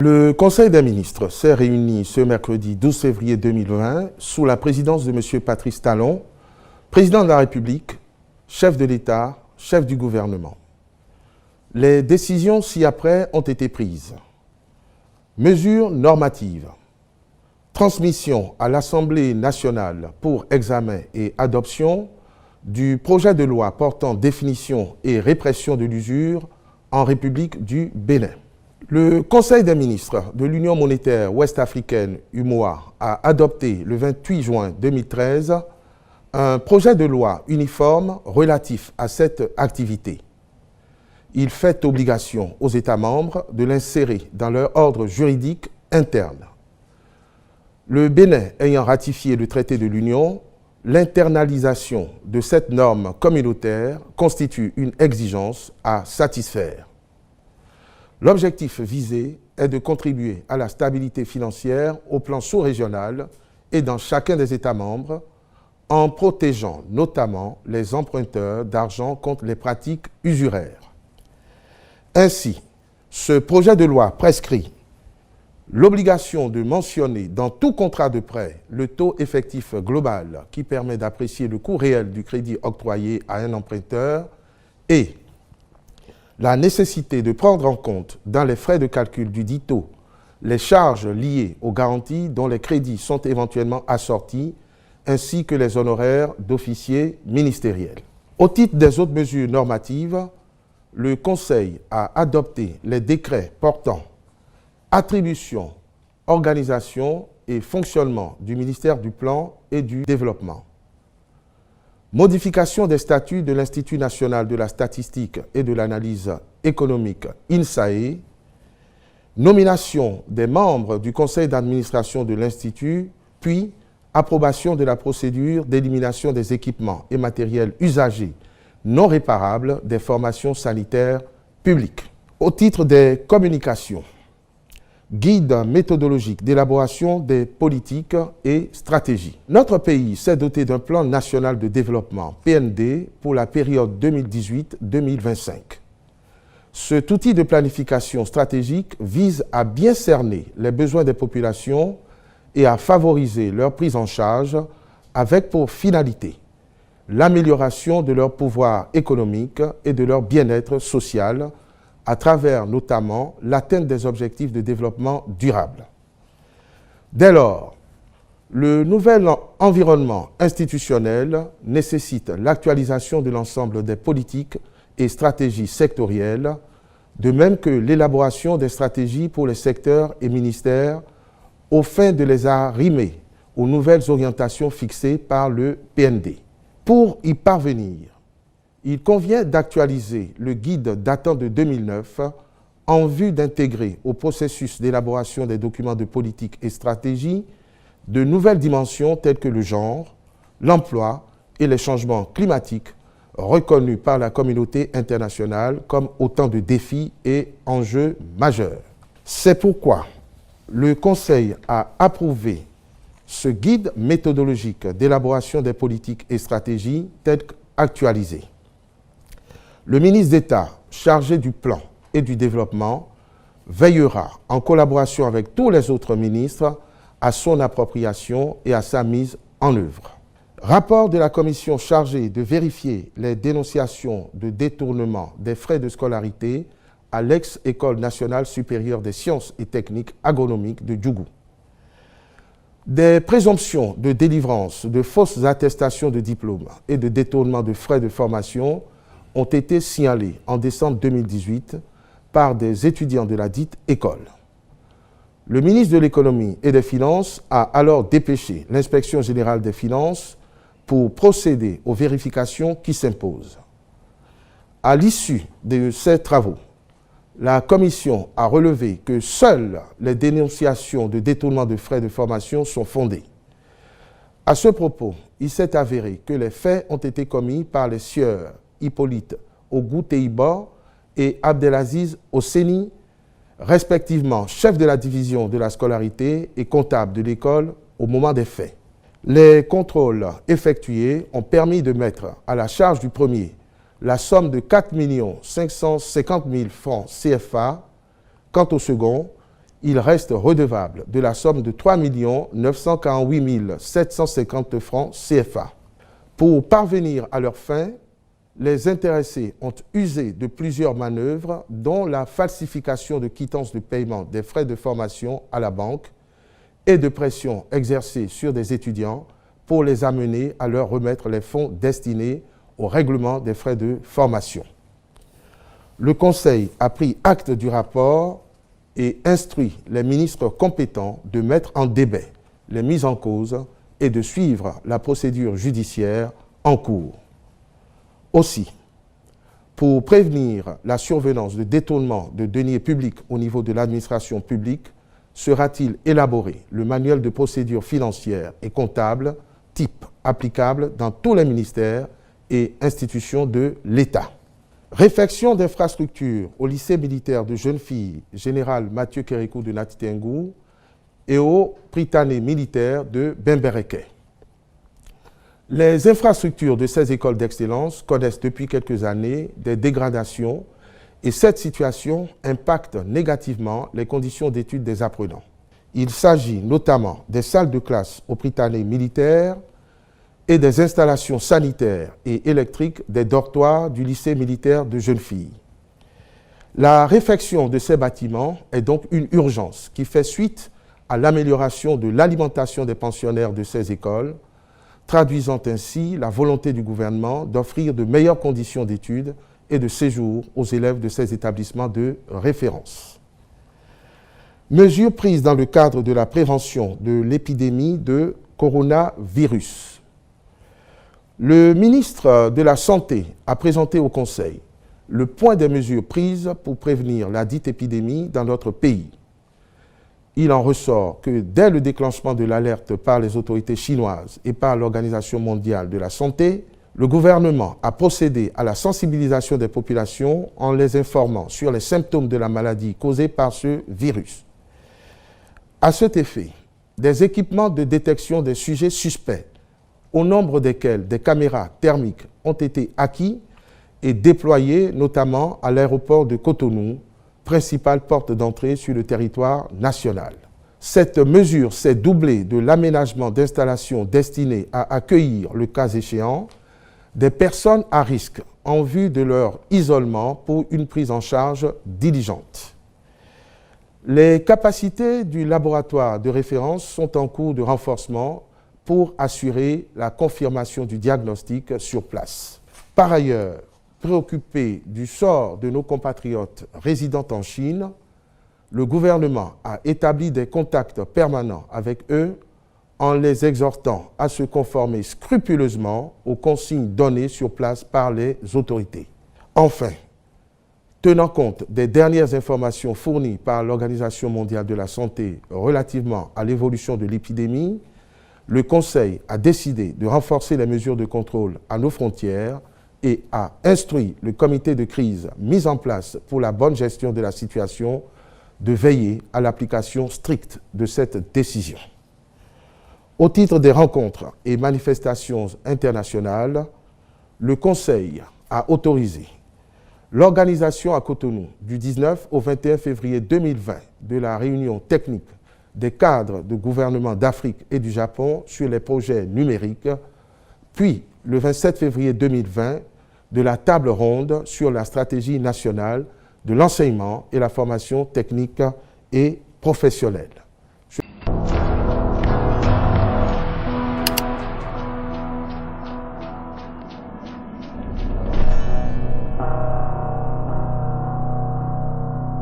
Le Conseil des ministres s'est réuni ce mercredi 12 février 2020 sous la présidence de M. Patrice Talon, président de la République, chef de l'État, chef du gouvernement. Les décisions ci-après ont été prises. Mesures normatives. Transmission à l'Assemblée nationale pour examen et adoption du projet de loi portant définition et répression de l'usure en République du Bénin. Le Conseil des ministres de l'Union monétaire ouest-africaine UMOA a adopté le 28 juin 2013 un projet de loi uniforme relatif à cette activité. Il fait obligation aux États membres de l'insérer dans leur ordre juridique interne. Le Bénin ayant ratifié le traité de l'Union, l'internalisation de cette norme communautaire constitue une exigence à satisfaire. L'objectif visé est de contribuer à la stabilité financière au plan sous-régional et dans chacun des États membres, en protégeant notamment les emprunteurs d'argent contre les pratiques usuraires. Ainsi, ce projet de loi prescrit l'obligation de mentionner dans tout contrat de prêt le taux effectif global qui permet d'apprécier le coût réel du crédit octroyé à un emprunteur et la nécessité de prendre en compte dans les frais de calcul du dit taux les charges liées aux garanties dont les crédits sont éventuellement assortis ainsi que les honoraires d'officiers ministériels. Au titre des autres mesures normatives, le Conseil a adopté les décrets portant attribution, organisation et fonctionnement du ministère du Plan et du Développement, modification des statuts de l'Institut national de la statistique et de l'analyse économique INSAE, nomination des membres du conseil d'administration de l'Institut, puis approbation de la procédure d'élimination des équipements et matériels usagés non réparables des formations sanitaires publiques. Au titre des communications, guide méthodologique d'élaboration des politiques et stratégies. Notre pays s'est doté d'un plan national de développement, PND, pour la période 2018-2025. Cet outil de planification stratégique vise à bien cerner les besoins des populations et à favoriser leur prise en charge avec pour finalité l'amélioration de leur pouvoir économique et de leur bien-être social à travers notamment l'atteinte des objectifs de développement durable. Dès lors, le nouvel environnement institutionnel nécessite l'actualisation de l'ensemble des politiques et stratégies sectorielles, de même que l'élaboration des stratégies pour les secteurs et ministères aux fins de les arrimer aux nouvelles orientations fixées par le PND. Pour y parvenir, il convient d'actualiser le guide datant de 2009 en vue d'intégrer au processus d'élaboration des documents de politique et stratégie de nouvelles dimensions telles que le genre, l'emploi et les changements climatiques reconnus par la communauté internationale comme autant de défis et enjeux majeurs. C'est pourquoi le Conseil a approuvé ce guide méthodologique d'élaboration des politiques et stratégies tel qu'actualisé. Le ministre d'État chargé du plan et du développement veillera, en collaboration avec tous les autres ministres, à son appropriation et à sa mise en œuvre. Rapport de la commission chargée de vérifier les dénonciations de détournement des frais de scolarité à l'ex-École nationale supérieure des sciences et techniques agronomiques de Djougou. Des présomptions de délivrance de fausses attestations de diplôme et de détournement de frais de formation ont été signalés en décembre 2018 par des étudiants de la dite école. Le ministre de l'Économie et des Finances a alors dépêché l'Inspection générale des finances pour procéder aux vérifications qui s'imposent. À l'issue de ces travaux, la Commission a relevé que seules les dénonciations de détournement de frais de formation sont fondées. À ce propos, il s'est avéré que les faits ont été commis par les sieurs Hippolyte Ogou Teiba et Abdelaziz Osseni, respectivement chef de la division de la scolarité et comptable de l'école au moment des faits. Les contrôles effectués ont permis de mettre à la charge du premier la somme de 4 550 000 francs CFA. Quant au second, il reste redevable de la somme de 3 948 750 francs CFA. Pour parvenir à leur fin, les intéressés ont usé de plusieurs manœuvres, dont la falsification de quittances de paiement des frais de formation à la banque et de pression exercée sur des étudiants pour les amener à leur remettre les fonds destinés au règlement des frais de formation. Le Conseil a pris acte du rapport et instruit les ministres compétents de mettre en débet les mises en cause et de suivre la procédure judiciaire en cours. Aussi, pour prévenir la survenance de détournement de deniers publics au niveau de l'administration publique, sera-t-il élaboré le manuel de procédure financière et comptable type applicable dans tous les ministères et institutions de l'État. Réfection d'infrastructures au lycée militaire de jeunes filles général Mathieu Kérékou de Natitengou et au Prytanée militaire de Bembereke. Les infrastructures de ces écoles d'excellence connaissent depuis quelques années des dégradations et cette situation impacte négativement les conditions d'études des apprenants. Il s'agit notamment des salles de classe au Prytanée militaire et des installations sanitaires et électriques des dortoirs du lycée militaire de jeunes filles. La réfection de ces bâtiments est donc une urgence qui fait suite à l'amélioration de l'alimentation des pensionnaires de ces écoles, traduisant ainsi la volonté du gouvernement d'offrir de meilleures conditions d'études et de séjour aux élèves de ces établissements de référence. Mesures prises dans le cadre de la prévention de l'épidémie de coronavirus. Le ministre de la Santé a présenté au Conseil le point des mesures prises pour prévenir la dite épidémie dans notre pays. Il en ressort que dès le déclenchement de l'alerte par les autorités chinoises et par l'Organisation mondiale de la santé, le gouvernement a procédé à la sensibilisation des populations en les informant sur les symptômes de la maladie causée par ce virus. À cet effet, des équipements de détection des sujets suspects, au nombre desquels des caméras thermiques ont été acquis et déployés notamment à l'aéroport de Cotonou, principale porte d'entrée sur le territoire national. Cette mesure s'est doublée de l'aménagement d'installations destinées à accueillir, le cas échéant, des personnes à risque en vue de leur isolement pour une prise en charge diligente. Les capacités du laboratoire de référence sont en cours de renforcement pour assurer la confirmation du diagnostic sur place. Par ailleurs, préoccupé du sort de nos compatriotes résidant en Chine, le gouvernement a établi des contacts permanents avec eux en les exhortant à se conformer scrupuleusement aux consignes données sur place par les autorités. Enfin, tenant compte des dernières informations fournies par l'Organisation mondiale de la santé relativement à l'évolution de l'épidémie, le Conseil a décidé de renforcer les mesures de contrôle à nos frontières et a instruit le comité de crise mis en place pour la bonne gestion de la situation de veiller à l'application stricte de cette décision. Au titre des rencontres et manifestations internationales, le Conseil a autorisé l'organisation à Cotonou du 19 au 21 février 2020 de la réunion technique des cadres de gouvernement d'Afrique et du Japon sur les projets numériques, puis le 27 février 2020 de la table ronde sur la stratégie nationale de l'enseignement et la formation technique et professionnelle.